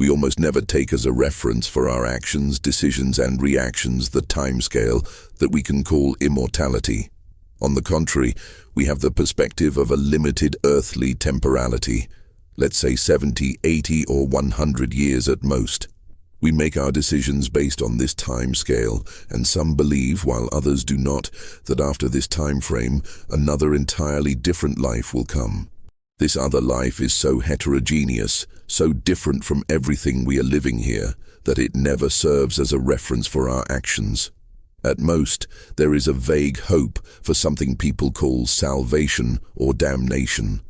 We almost never take as a reference for our actions, decisions, and reactions the timescale that we can call immortality. On the contrary, we have the perspective of a limited earthly temporality, let's say 70, 80, or 100 years at most. We make our decisions based on this time scale, and some believe, while others do not, that after this time frame, another entirely different life will come. This other life is so heterogeneous, so different from everything we are living here, that it never serves as a reference for our actions. At most, there is a vague hope for something people call salvation or damnation.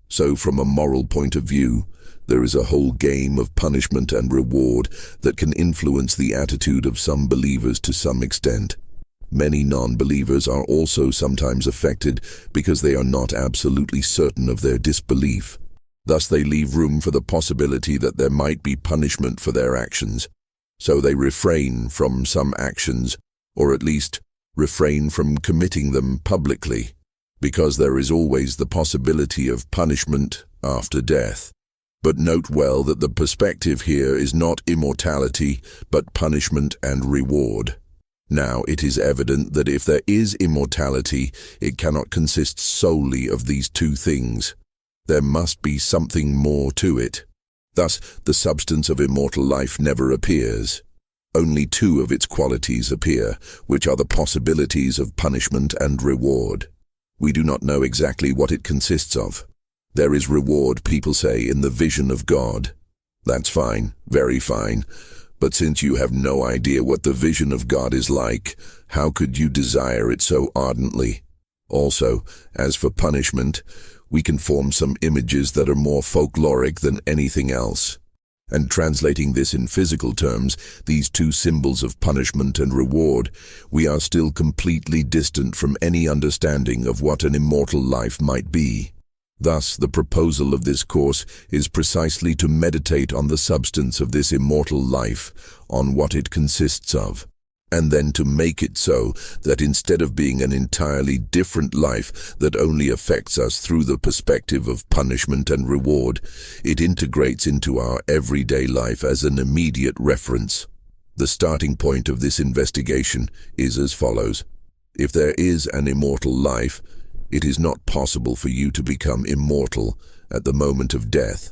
So from a moral point of view, there is a whole game of punishment and reward that can influence the attitude of some believers to some extent. Many non-believers are also sometimes affected because they are not absolutely certain of their disbelief. Thus they leave room for the possibility that there might be punishment for their actions. So they refrain from some actions, or at least refrain from committing them publicly, because there is always the possibility of punishment after death. But note well that the perspective here is not immortality, but punishment and reward. Now, it is evident that if there is immortality, it cannot consist solely of these two things. There must be something more to it. Thus, the substance of immortal life never appears. Only two of its qualities appear, which are the possibilities of punishment and reward. We do not know exactly what it consists of. There is reward, people say, in the vision of God. That's fine, very fine. But since you have no idea what the vision of God is like, how could you desire it so ardently? Also, as for punishment, we can form some images that are more folkloric than anything else. And translating this in physical terms, these two symbols of punishment and reward, we are still completely distant from any understanding of what an immortal life might be. Thus, the proposal of this course is precisely to meditate on the substance of this immortal life, on what it consists of, and then to make it so that instead of being an entirely different life that only affects us through the perspective of punishment and reward, it integrates into our everyday life as an immediate reference. The starting point of this investigation is as follows. If there is an immortal life, it is not possible for you to become immortal at the moment of death.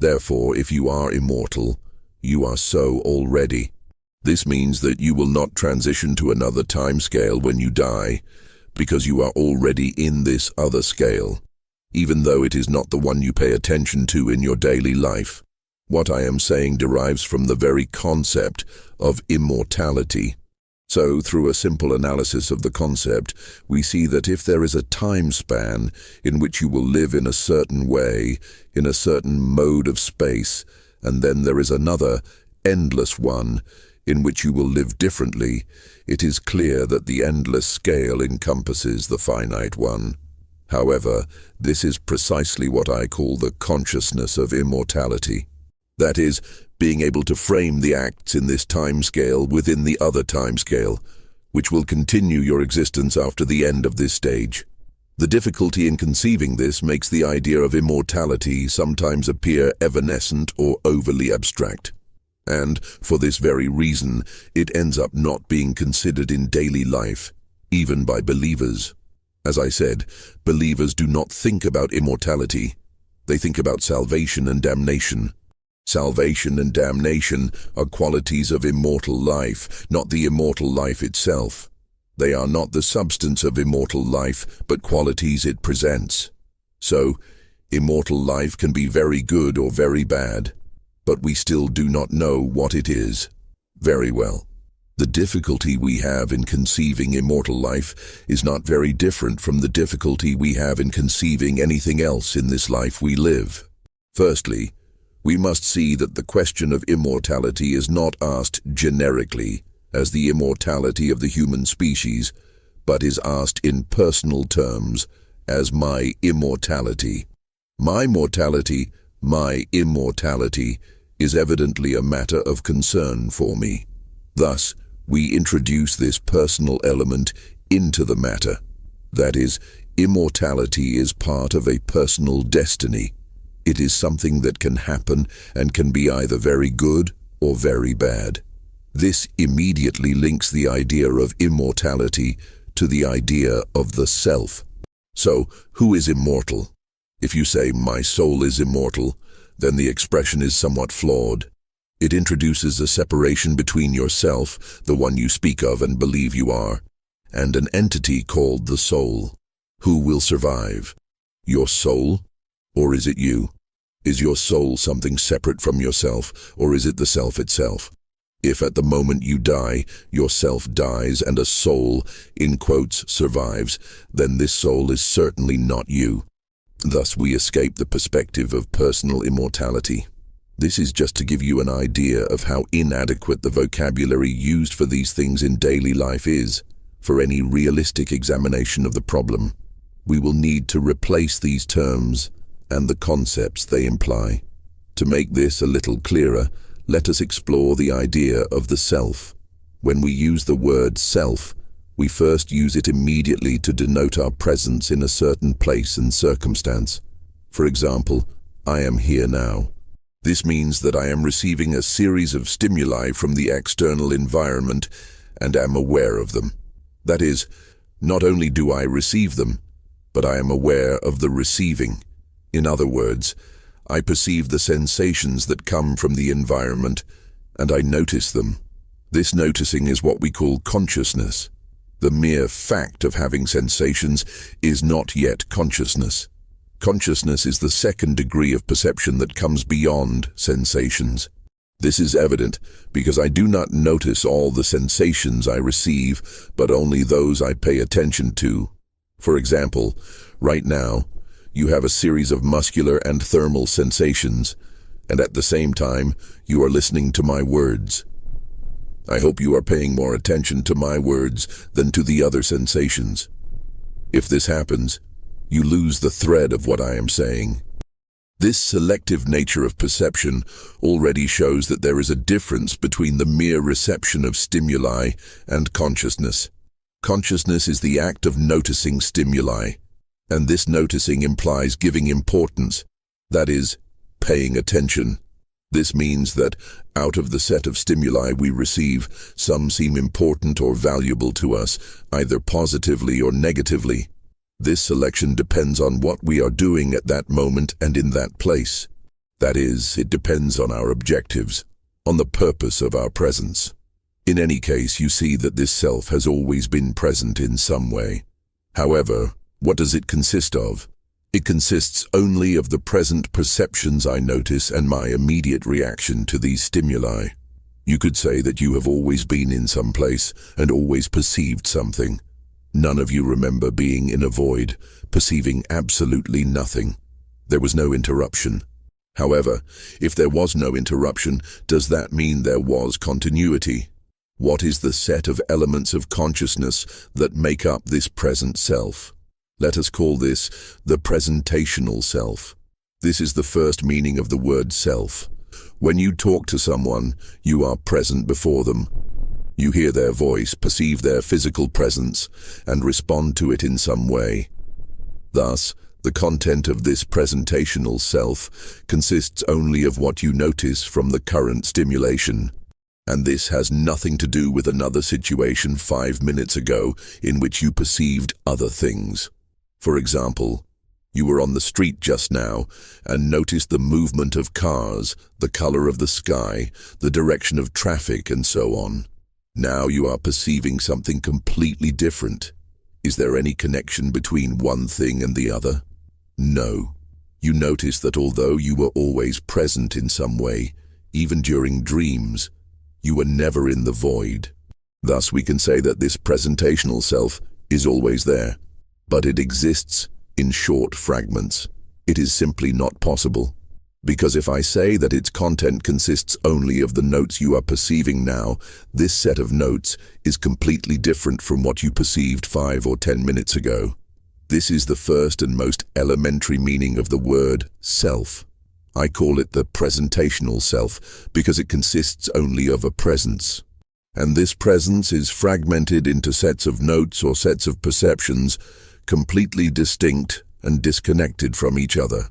Therefore, if you are immortal, you are so already. This means that you will not transition to another time scale when you die, because you are already in this other scale, even though it is not the one you pay attention to in your daily life. What I am saying derives from the very concept of immortality. So, through a simple analysis of the concept, we see that if there is a time span in which you will live in a certain way, in a certain mode of space, and then there is another, endless one, in which you will live differently, it is clear that the endless scale encompasses the finite one. However, this is precisely what I call the consciousness of immortality. That is, being able to frame the acts in this time scale within the other time scale, which will continue your existence after the end of this stage. The difficulty in conceiving this makes the idea of immortality sometimes appear evanescent or overly abstract. And, for this very reason, it ends up not being considered in daily life, even by believers. As I said, believers do not think about immortality. They think about salvation and damnation. Salvation and damnation are qualities of immortal life, not the immortal life itself. They are not the substance of immortal life, but qualities it presents. So, immortal life can be very good or very bad, but we still do not know what it is. Very well. The difficulty we have in conceiving immortal life is not very different from the difficulty we have in conceiving anything else in this life we live. Firstly, we must see that the question of immortality is not asked generically, as the immortality of the human species, but is asked in personal terms, as my immortality. My mortality, my immortality, is evidently a matter of concern for me. Thus, we introduce this personal element into the matter. That is, immortality is part of a personal destiny. It is something that can happen and can be either very good or very bad. This immediately links the idea of immortality to the idea of the self. So, who is immortal? If you say, "My soul is immortal," then the expression is somewhat flawed. It introduces a separation between yourself, the one you speak of and believe you are, and an entity called the soul. Who will survive? Your soul? Or is it you? Is your soul something separate from yourself, or is it the self itself? If at the moment you die, your self dies and a soul, in quotes, survives, then this soul is certainly not you. Thus we escape the perspective of personal immortality. This is just to give you an idea of how inadequate the vocabulary used for these things in daily life is. For any realistic examination of the problem, we will need to replace these terms and the concepts they imply. To make this a little clearer, let us explore the idea of the self. When we use the word self, we first use it immediately to denote our presence in a certain place and circumstance. For example, I am here now. This means that I am receiving a series of stimuli from the external environment and am aware of them. That is, not only do I receive them, but I am aware of the receiving. In other words, I perceive the sensations that come from the environment, and I notice them. This noticing is what we call consciousness. The mere fact of having sensations is not yet consciousness. Consciousness is the second degree of perception that comes beyond sensations. This is evident because I do not notice all the sensations I receive, but only those I pay attention to. For example, right now, you have a series of muscular and thermal sensations, and at the same time, you are listening to my words. I hope you are paying more attention to my words than to the other sensations. If this happens, you lose the thread of what I am saying. This selective nature of perception already shows that there is a difference between the mere reception of stimuli and consciousness. Consciousness is the act of noticing stimuli, and this noticing implies giving importance, that is, paying attention. This means that, out of the set of stimuli we receive, some seem important or valuable to us, either positively or negatively. This selection depends on what we are doing at that moment and in that place. That is, it depends on our objectives, on the purpose of our presence. In any case, you see that this self has always been present in some way. However, what does it consist of? It consists only of the present perceptions I notice and my immediate reaction to these stimuli. You could say that you have always been in some place and always perceived something. None of you remember being in a void, perceiving absolutely nothing. There was no interruption. However, if there was no interruption, does that mean there was continuity? What is the set of elements of consciousness that make up this present self? Let us call this the presentational self. This is the first meaning of the word self. When you talk to someone, you are present before them. You hear their voice, perceive their physical presence, and respond to it in some way. Thus, the content of this presentational self consists only of what you notice from the current stimulation. And this has nothing to do with another situation 5 minutes ago in which you perceived other things. For example, you were on the street just now and noticed the movement of cars, the color of the sky, the direction of traffic, and so on. Now you are perceiving something completely different. Is there any connection between one thing and the other? No. You notice that although you were always present in some way, even during dreams, you were never in the void. Thus we can say that this presentational self is always there, but it exists in short fragments. It is simply not possible. Because if I say that its content consists only of the notes you are perceiving now, this set of notes is completely different from what you perceived 5 or 10 minutes ago. This is the first and most elementary meaning of the word self. I call it the presentational self because it consists only of a presence. And this presence is fragmented into sets of notes or sets of perceptions, completely distinct and disconnected from each other.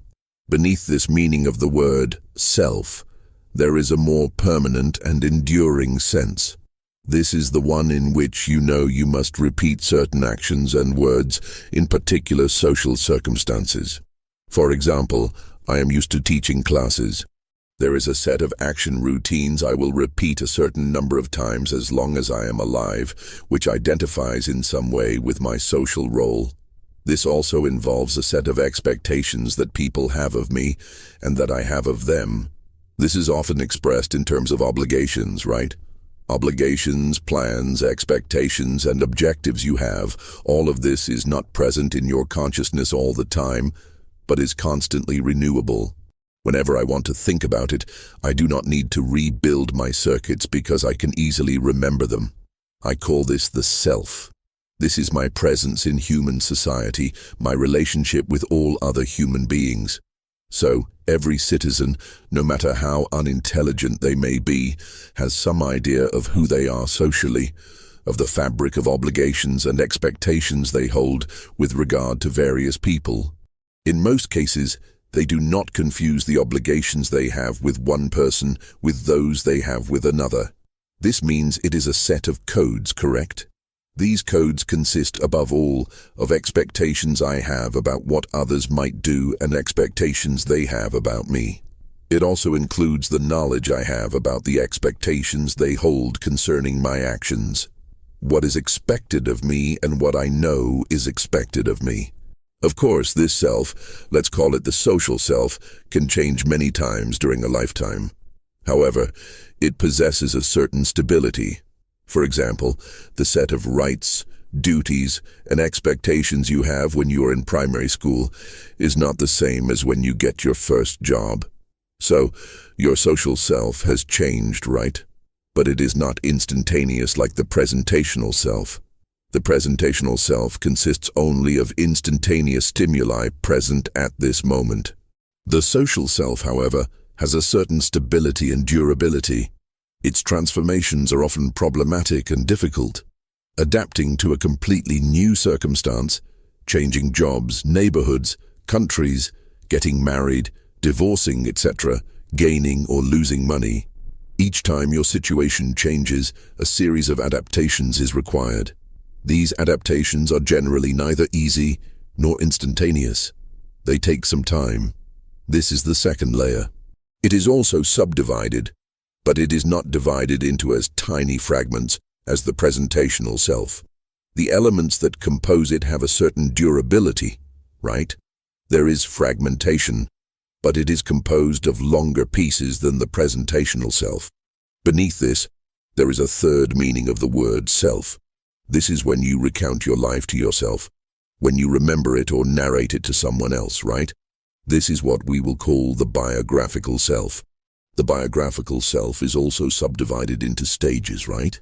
Beneath this meaning of the word self, there is a more permanent and enduring sense. This is the one in which you know you must repeat certain actions and words in particular social circumstances. For example, I am used to teaching classes. There is a set of action routines I will repeat a certain number of times as long as I am alive, which identifies in some way with my social role. This also involves a set of expectations that people have of me and that I have of them. This is often expressed in terms of obligations, right? Obligations, plans, expectations, and objectives you have, all of this is not present in your consciousness all the time, but is constantly renewable. Whenever I want to think about it, I do not need to rebuild my circuits because I can easily remember them. I call this the self. This is my presence in human society, my relationship with all other human beings. So, every citizen, no matter how unintelligent they may be, has some idea of who they are socially, of the fabric of obligations and expectations they hold with regard to various people. In most cases, they do not confuse the obligations they have with one person with those they have with another. This means it is a set of codes, correct? These codes consist, above all, of expectations I have about what others might do and expectations they have about me. It also includes the knowledge I have about the expectations they hold concerning my actions. What is expected of me and what I know is expected of me. Of course, this self, let's call it the social self, can change many times during a lifetime. However, it possesses a certain stability. For example, the set of rights, duties, and expectations you have when you are in primary school is not the same as when you get your first job. So, your social self has changed, right? But it is not instantaneous like the presentational self. The presentational self consists only of instantaneous stimuli present at this moment. The social self, however, has a certain stability and durability. Its transformations are often problematic and difficult. Adapting to a completely new circumstance, changing jobs, neighborhoods, countries, getting married, divorcing, etc., gaining or losing money. Each time your situation changes, a series of adaptations is required. These adaptations are generally neither easy nor instantaneous. They take some time. This is the second layer. It is also subdivided, but it is not divided into as tiny fragments as the presentational self. The elements that compose it have a certain durability, right? There is fragmentation, but it is composed of longer pieces than the presentational self. Beneath this, there is a third meaning of the word self. This is when you recount your life to yourself, when you remember it or narrate it to someone else, right? This is what we will call the biographical self. The biographical self is also subdivided into stages, right?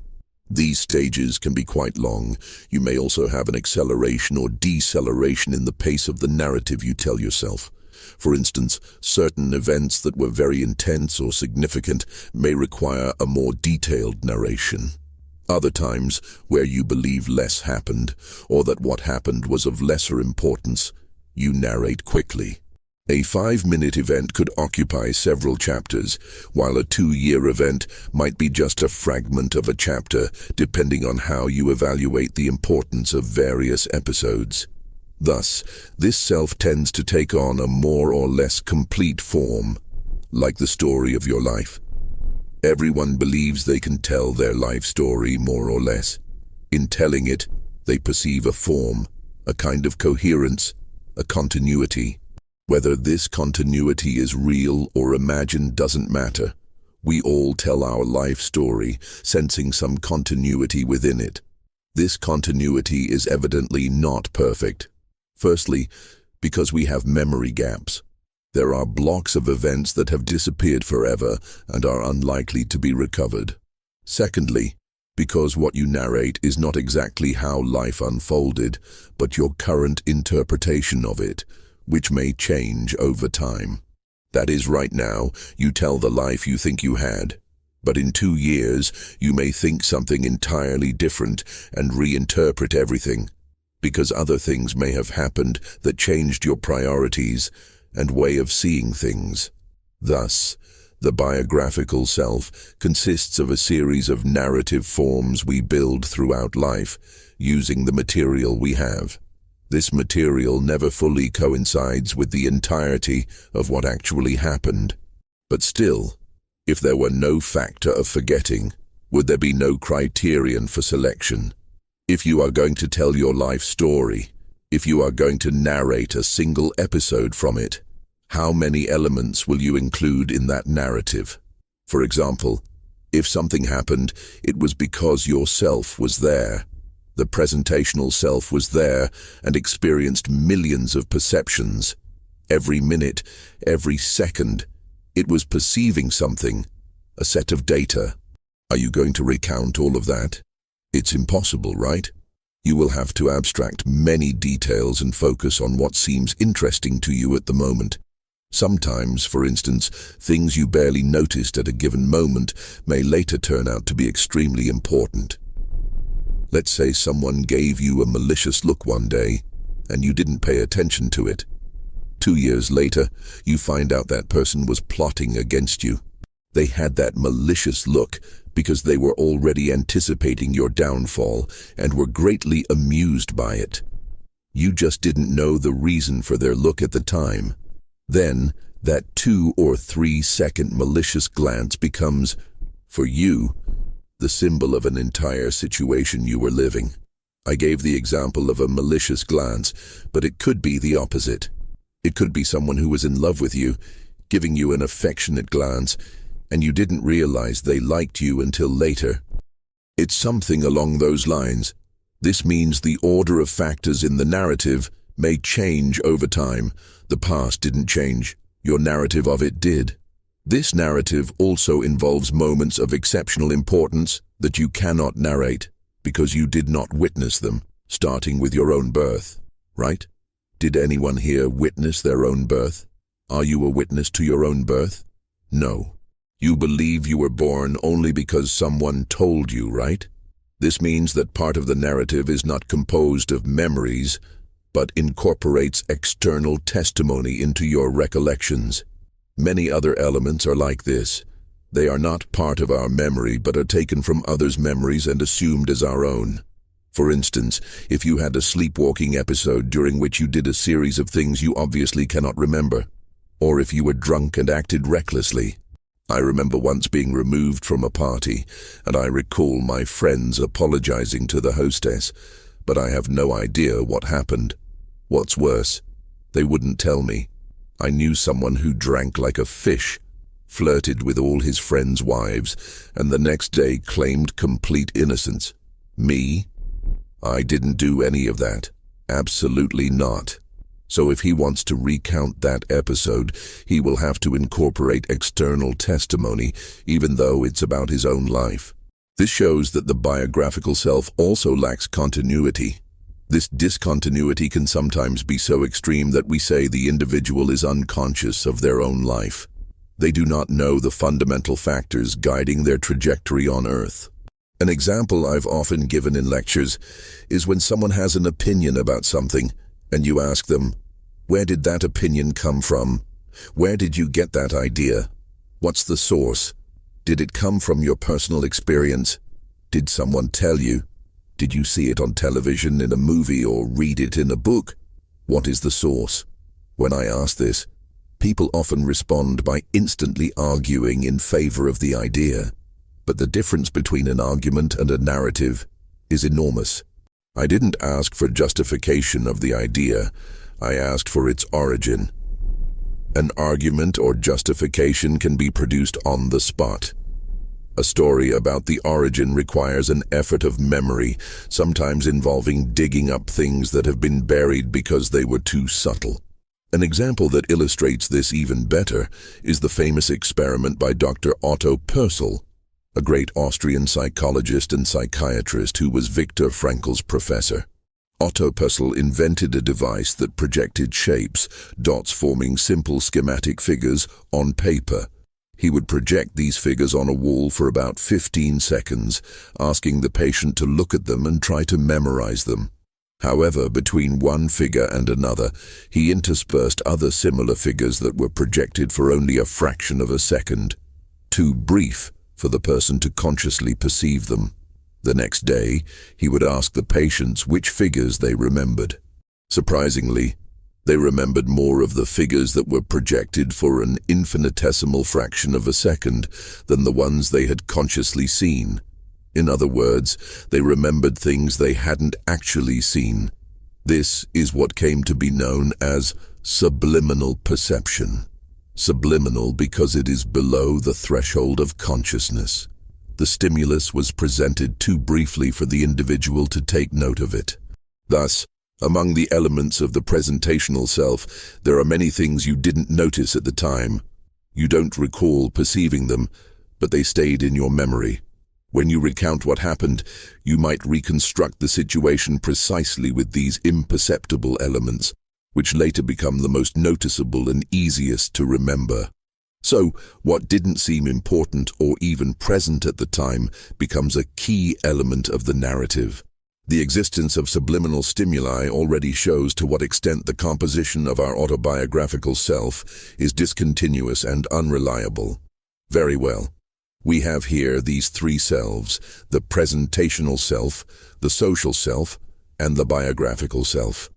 These stages can be quite long. You may also have an acceleration or deceleration in the pace of the narrative you tell yourself. For instance, certain events that were very intense or significant may require a more detailed narration. Other times, where you believe less happened, or that what happened was of lesser importance, you narrate quickly. A 5-minute event could occupy several chapters, while a 2-year event might be just a fragment of a chapter, depending on how you evaluate the importance of various episodes. Thus, this self tends to take on a more or less complete form, like the story of your life. Everyone believes they can tell their life story more or less. In telling it, they perceive a form, a kind of coherence, a continuity. Whether this continuity is real or imagined doesn't matter. We all tell our life story, sensing some continuity within it. This continuity is evidently not perfect. Firstly, because we have memory gaps. There are blocks of events that have disappeared forever and are unlikely to be recovered. Secondly, because what you narrate is not exactly how life unfolded, but your current interpretation of it, which may change over time. That is, right now, you tell the life you think you had, but in 2 years, you may think something entirely different and reinterpret everything, because other things may have happened that changed your priorities, and way of seeing things. Thus, the biographical self consists of a series of narrative forms we build throughout life, using the material we have. This material never fully coincides with the entirety of what actually happened. But still, if there were no factor of forgetting, would there be no criterion for selection? If you are going to tell your life story, if you are going to narrate a single episode from it, how many elements will you include in that narrative? For example, if something happened, it was because yourself was there. The presentational self was there and experienced millions of perceptions. Every minute, every second, it was perceiving something, a set of data. Are you going to recount all of that? It's impossible, right? You will have to abstract many details and focus on what seems interesting to you at the moment. Sometimes, for instance, things you barely noticed at a given moment may later turn out to be extremely important. Let's say someone gave you a malicious look one day, and you didn't pay attention to it. 2 years later, you find out that person was plotting against you. They had that malicious look because they were already anticipating your downfall and were greatly amused by it. You just didn't know the reason for their look at the time. Then, that 2 or 3 second malicious glance becomes, for you, the symbol of an entire situation you were living. I gave the example of a malicious glance, but it could be the opposite. It could be someone who was in love with you, giving you an affectionate glance, and you didn't realize they liked you until later. It's something along those lines. This means the order of factors in the narrative may change over time. The past didn't change. Your narrative of it did. This narrative also involves moments of exceptional importance that you cannot narrate because you did not witness them, starting with your own birth, right? Did anyone here witness their own birth? Are you a witness to your own birth? No. You believe you were born only because someone told you, right? This means that part of the narrative is not composed of memories, but incorporates external testimony into your recollections. Many other elements are like this. They are not part of our memory, but are taken from others' memories and assumed as our own. For instance, if you had a sleepwalking episode during which you did a series of things you obviously cannot remember, or if you were drunk and acted recklessly. I remember once being removed from a party, and I recall my friends apologizing to the hostess, but I have no idea what happened. What's worse, they wouldn't tell me. I knew someone who drank like a fish, flirted with all his friends' wives, and the next day claimed complete innocence. Me? I didn't do any of that. Absolutely not. So if he wants to recount that episode, he will have to incorporate external testimony, even though it's about his own life. This shows that the biographical self also lacks continuity. This discontinuity can sometimes be so extreme that we say the individual is unconscious of their own life. They do not know the fundamental factors guiding their trajectory on Earth. An example I've often given in lectures is when someone has an opinion about something, and you ask them, where did that opinion come from? Where did you get that idea? What's the source? Did it come from your personal experience? Did someone tell you? Did you see it on television, in a movie, or read it in a book? What is the source? When I ask this, people often respond by instantly arguing in favor of the idea. But the difference between an argument and a narrative is enormous. I didn't ask for justification of the idea. I asked for its origin. An argument or justification can be produced on the spot. A story about the origin requires an effort of memory, sometimes involving digging up things that have been buried because they were too subtle. An example that illustrates this even better is the famous experiment by Dr. Otto Purcell, a great Austrian psychologist and psychiatrist who was Viktor Frankl's professor. Otto Purcell invented a device that projected shapes, dots forming simple schematic figures, on paper. He would project these figures on a wall for about 15 seconds, asking the patient to look at them and try to memorize them. However, between one figure and another, he interspersed other similar figures that were projected for only a fraction of a second, too brief for the person to consciously perceive them. The next day, he would ask the patients which figures they remembered. Surprisingly, they remembered more of the figures that were projected for an infinitesimal fraction of a second than the ones they had consciously seen. In other words, they remembered things they hadn't actually seen. This is what came to be known as subliminal perception. Subliminal because it is below the threshold of consciousness. The stimulus was presented too briefly for the individual to take note of it. Thus, among the elements of the presentational self, there are many things you didn't notice at the time. You don't recall perceiving them, but they stayed in your memory. When you recount what happened, you might reconstruct the situation precisely with these imperceptible elements, which later become the most noticeable and easiest to remember. So, what didn't seem important or even present at the time becomes a key element of the narrative. The existence of subliminal stimuli already shows to what extent the composition of our autobiographical self is discontinuous and unreliable. Very well. We have here these three selves: the presentational self, the social self, and the biographical self.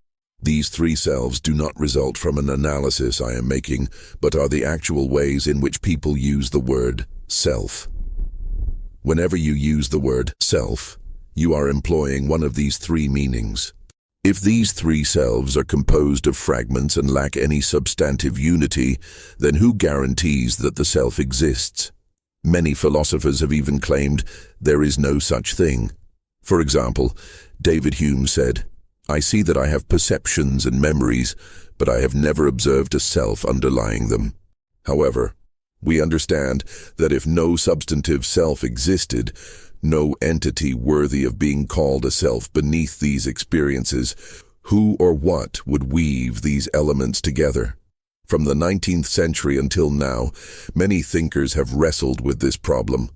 These three selves do not result from an analysis I am making, but are the actual ways in which people use the word self. Whenever you use the word self, you are employing one of these three meanings. If these three selves are composed of fragments and lack any substantive unity, then who guarantees that the self exists? Many philosophers have even claimed there is no such thing. For example, David Hume said, "I see that I have perceptions and memories, but I have never observed a self underlying them." However, we understand that if no substantive self existed, no entity worthy of being called a self beneath these experiences, who or what would weave these elements together? From the 19th century until now, many thinkers have wrestled with this problem,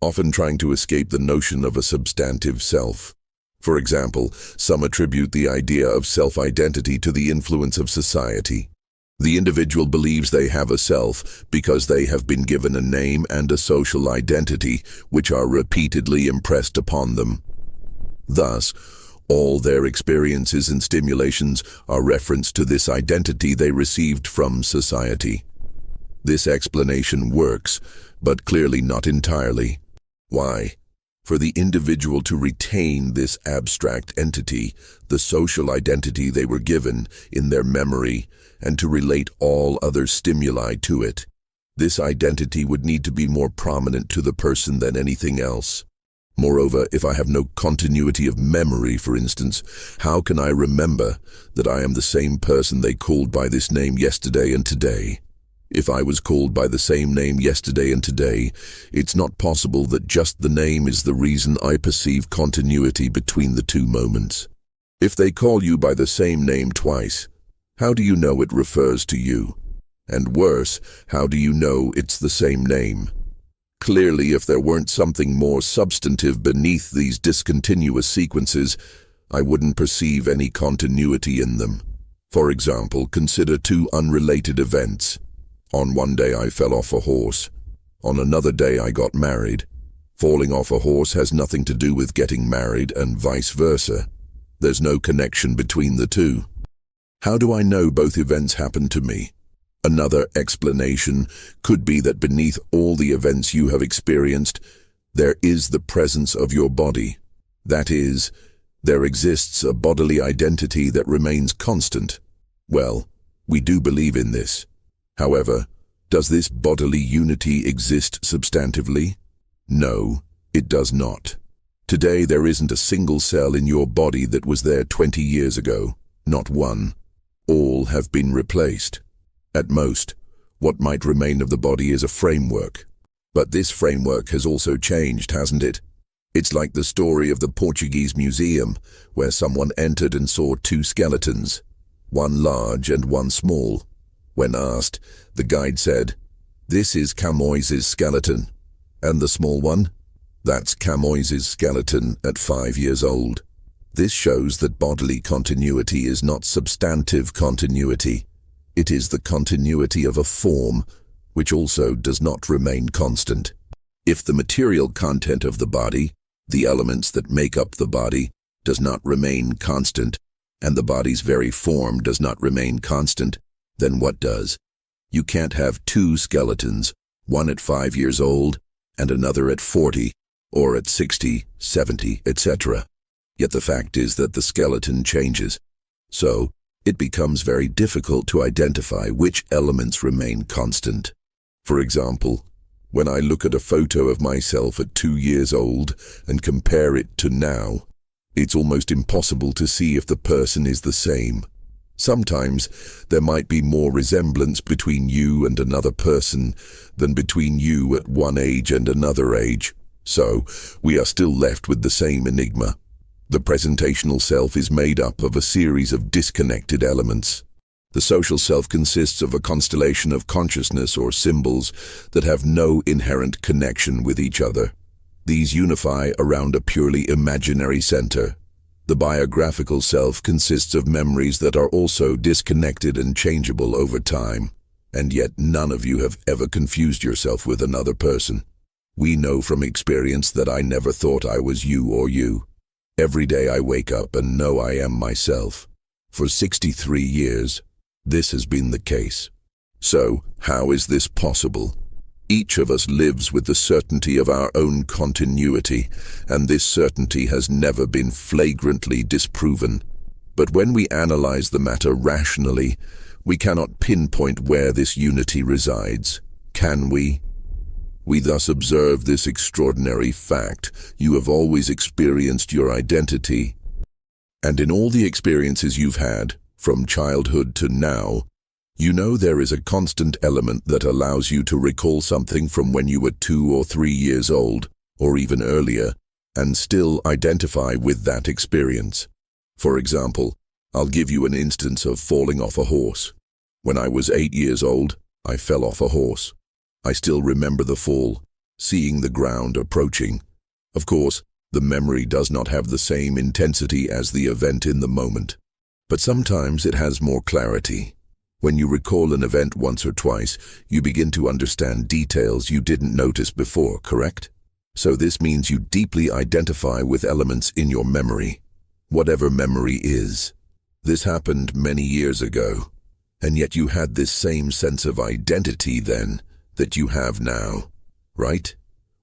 often trying to escape the notion of a substantive self. For example, some attribute the idea of self-identity to the influence of society. The individual believes they have a self because they have been given a name and a social identity which are repeatedly impressed upon them. Thus, all their experiences and stimulations are reference to this identity they received from society. This explanation works, but clearly not entirely. Why? For the individual to retain this abstract entity, the social identity they were given, in their memory, and to relate all other stimuli to it, this identity would need to be more prominent to the person than anything else. Moreover, if I have no continuity of memory, for instance, how can I remember that I am the same person they called by this name yesterday and today? If I was called by the same name yesterday and today, it's not possible that just the name is the reason I perceive continuity between the two moments. If they call you by the same name twice, how do you know it refers to you? And worse, how do you know it's the same name? Clearly, if there weren't something more substantive beneath these discontinuous sequences, I wouldn't perceive any continuity in them. For example, consider two unrelated events. On one day I fell off a horse. On another day I got married. Falling off a horse has nothing to do with getting married and vice versa. There's no connection between the two. How do I know both events happened to me? Another explanation could be that beneath all the events you have experienced, there is the presence of your body. That is, there exists a bodily identity that remains constant. Well, we do believe in this. However, does this bodily unity exist substantively? No, it does not. Today there isn't a single cell in your body that was there 20 years ago. Not one. All have been replaced. At most, what might remain of the body is a framework. But this framework has also changed, hasn't it? It's like the story of the Portuguese museum, where someone entered and saw two skeletons, one large and one small. When asked, the guide said, "This is Camões's skeleton." And the small one? That's Camões's skeleton at 5 years old. This shows that bodily continuity is not substantive continuity. It is the continuity of a form, which also does not remain constant. If the material content of the body, the elements that make up the body, does not remain constant, and the body's very form does not remain constant, then what does? You can't have two skeletons, one at 5 years old and another at 40, or at 60, 70, etc. Yet the fact is that the skeleton changes. So, it becomes very difficult to identify which elements remain constant. For example, when I look at a photo of myself at 2 years old and compare it to now, it's almost impossible to see if the person is the same. Sometimes there might be more resemblance between you and another person than between you at one age and another age. So, we are still left with the same enigma. The presentational self is made up of a series of disconnected elements. The social self consists of a constellation of consciousness or symbols that have no inherent connection with each other. These unify around a purely imaginary center. The biographical self consists of memories that are also disconnected and changeable over time. And yet none of you have ever confused yourself with another person. We know from experience that I never thought I was you or you. Every day I wake up and know I am myself. For 63 years, this has been the case. So, how is this possible? Each of us lives with the certainty of our own continuity, and this certainty has never been flagrantly disproven. But when we analyze the matter rationally, we cannot pinpoint where this unity resides. Can we? We thus observe this extraordinary fact: you have always experienced your identity. And in all the experiences you've had, from childhood to now, you know there is a constant element that allows you to recall something from when you were 2 or 3 years old, or even earlier, and still identify with that experience. For example, I'll give you an instance of falling off a horse. When I was 8 years old, I fell off a horse. I still remember the fall, seeing the ground approaching. Of course, the memory does not have the same intensity as the event in the moment, but sometimes it has more clarity. When you recall an event once or twice, you begin to understand details you didn't notice before, correct? So this means you deeply identify with elements in your memory, whatever memory is. This happened many years ago, and yet you had this same sense of identity then that you have now, right?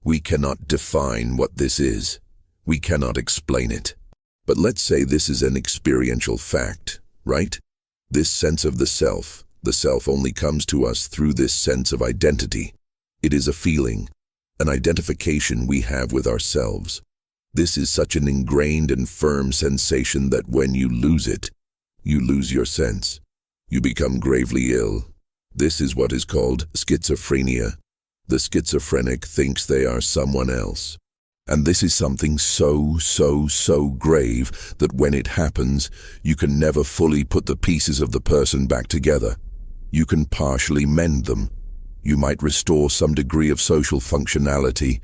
We cannot define what this is. We cannot explain it. But let's say this is an experiential fact, right? This sense of the self only comes to us through this sense of identity. It is a feeling, an identification we have with ourselves. This is such an ingrained and firm sensation that when you lose it, you lose your sense. You become gravely ill. This is what is called schizophrenia. The schizophrenic thinks they are someone else. And this is something so grave that when it happens, you can never fully put the pieces of the person back together. You can partially mend them. You might restore some degree of social functionality,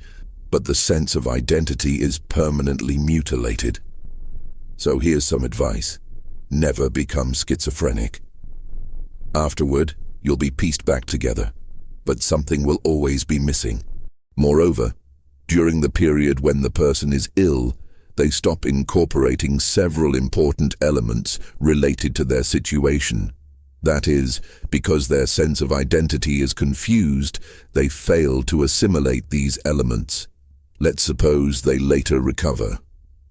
but the sense of identity is permanently mutilated. So here's some advice. Never become schizophrenic. Afterward, you'll be pieced back together, but something will always be missing. Moreover, during the period when the person is ill, they stop incorporating several important elements related to their situation. That is, because their sense of identity is confused, they fail to assimilate these elements. Let's suppose they later recover.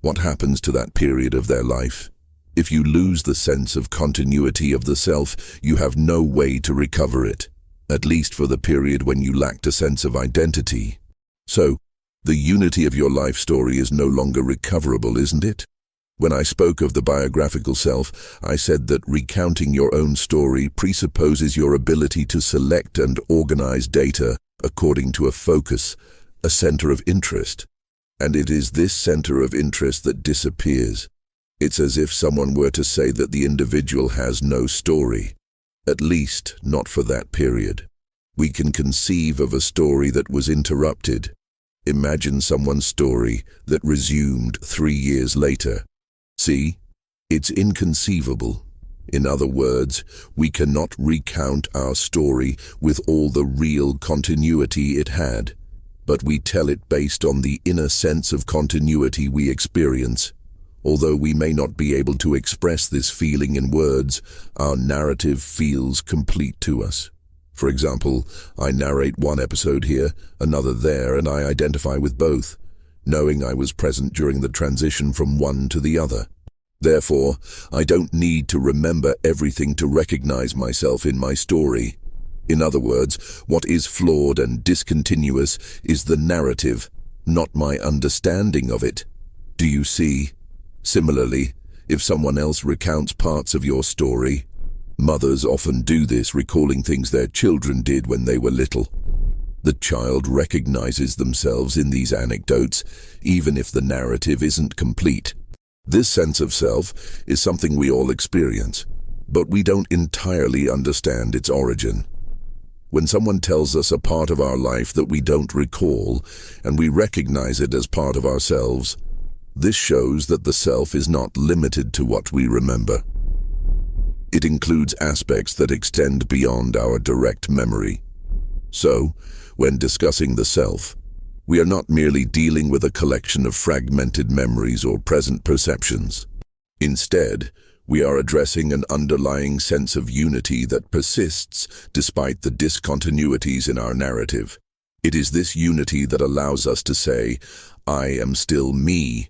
What happens to that period of their life? If you lose the sense of continuity of the self, you have no way to recover it, at least for the period when you lacked a sense of identity. So, the unity of your life story is no longer recoverable, isn't it? When I spoke of the biographical self, I said that recounting your own story presupposes your ability to select and organize data according to a focus, a center of interest. And it is this center of interest that disappears. It's as if someone were to say that the individual has no story, at least not for that period. We can conceive of a story that was interrupted. Imagine someone's story that resumed 3 years later. See, it's inconceivable. In other words, we cannot recount our story with all the real continuity it had, but we tell it based on the inner sense of continuity we experience. Although we may not be able to express this feeling in words, our narrative feels complete to us. For example, I narrate one episode here, another there, and I identify with both, knowing I was present during the transition from one to the other. Therefore, I don't need to remember everything to recognize myself in my story. In other words, what is flawed and discontinuous is the narrative, not my understanding of it. Do you see? Similarly, if someone else recounts parts of your story, mothers often do this, recalling things their children did when they were little. The child recognizes themselves in these anecdotes, even if the narrative isn't complete. This sense of self is something we all experience, but we don't entirely understand its origin. When someone tells us a part of our life that we don't recall, and we recognize it as part of ourselves, this shows that the self is not limited to what we remember. It includes aspects that extend beyond our direct memory. So, when discussing the self, we are not merely dealing with a collection of fragmented memories or present perceptions. Instead, we are addressing an underlying sense of unity that persists despite the discontinuities in our narrative. It is this unity that allows us to say, "I am still me,"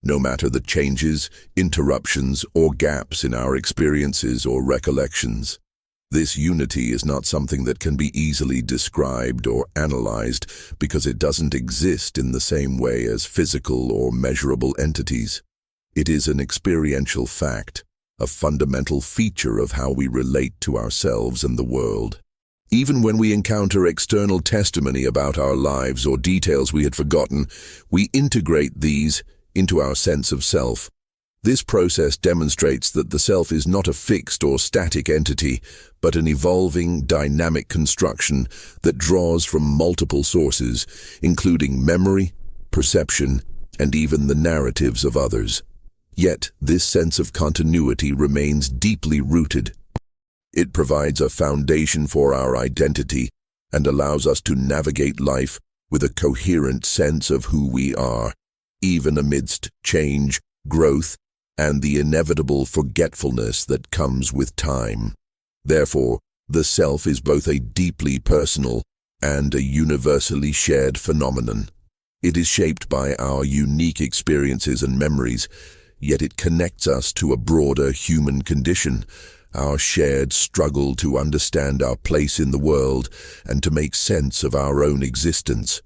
no matter the changes, interruptions, or gaps in our experiences or recollections. This unity is not something that can be easily described or analyzed because it doesn't exist in the same way as physical or measurable entities. It is an experiential fact, a fundamental feature of how we relate to ourselves and the world. Even when we encounter external testimony about our lives or details we had forgotten, we integrate these into our sense of self. This process demonstrates that the self is not a fixed or static entity, but an evolving, dynamic construction that draws from multiple sources, including memory, perception, and even the narratives of others. Yet, this sense of continuity remains deeply rooted. It provides a foundation for our identity and allows us to navigate life with a coherent sense of who we are, even amidst change, growth, and the inevitable forgetfulness that comes with time. Therefore, the self is both a deeply personal and a universally shared phenomenon. It is shaped by our unique experiences and memories, yet it connects us to a broader human condition, our shared struggle to understand our place in the world and to make sense of our own existence.